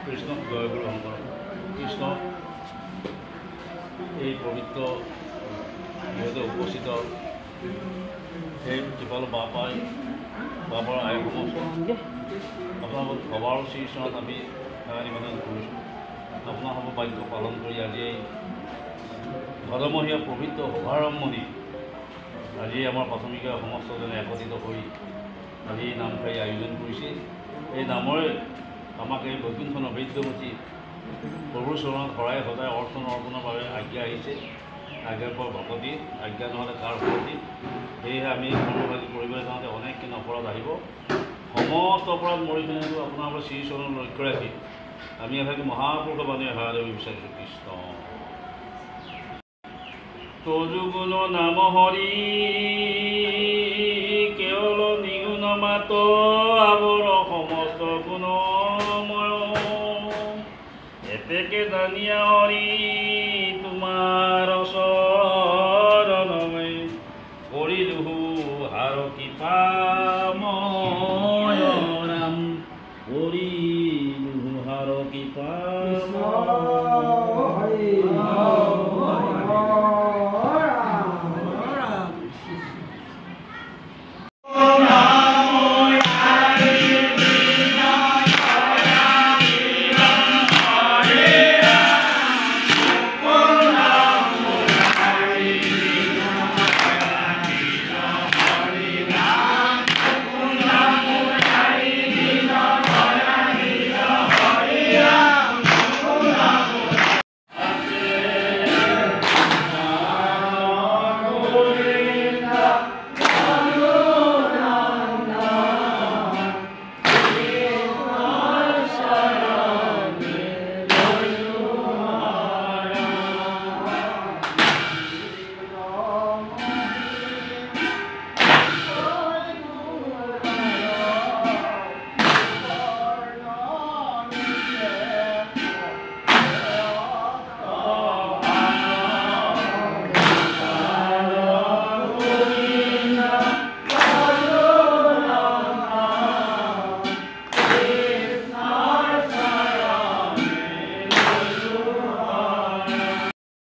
কৃষ্ণক জয় গুৰু শংকৰ কৃষ্ণ এই পবিত্ৰ মুহূৰ্তে উপস্থিত সেই ইফালে বাপাৰ আইসমূহ আপোনালোক সবাৰ শ্ৰীচৰণত আমি সেৱা নিবেদন কৰিছোঁ। আপোনালোকৰ বাক্য পালন কৰি আজি এই ভাদমহীয়া পবিত্ৰ শুভাৰম্ভণি আজি আমাৰ প্ৰাথমিক সমস্তজনে একত্ৰিত হৈ আজি নামশাৰী আয়োজন কৰিছে। এই নামৰে আমাক এই বৈকুণ্ঠ নৈবেদ্যমতী প্ৰভুৰ চৰণত শৰাই সদায় অৰ্চন অৰ্পণৰ বাবে আজ্ঞা আহিছে। আজ্ঞাৰ পৰা ভকতি, আজ্ঞা নহ'লে কাৰ ভকতি। সেয়েহে আমি কৰ্মভাগী কৰিবলৈ যাওঁতে অনেকখিনি অপৰাধ আহিব। সমস্ত অপৰাধ মৰি পিনেতো আপোনালোকৰ শ্ৰীচৰণ লক্ষ্য ৰাখি আমি এভাগী মহাপুৰুষ বাণী সেৱা দিব বিচাৰিছোঁ। কৃষ্ণ তজুগুণ নাম হৰি কেৱল নিগুণ মাত আৱৰ সমস্ত গুণময় এতেকে জানিয়া হৰি তোমাৰ চৰণমে কৰিলোহু হাৰ কৃপাময় ৰাম কৰিলোহু হাৰ কৃপাময়।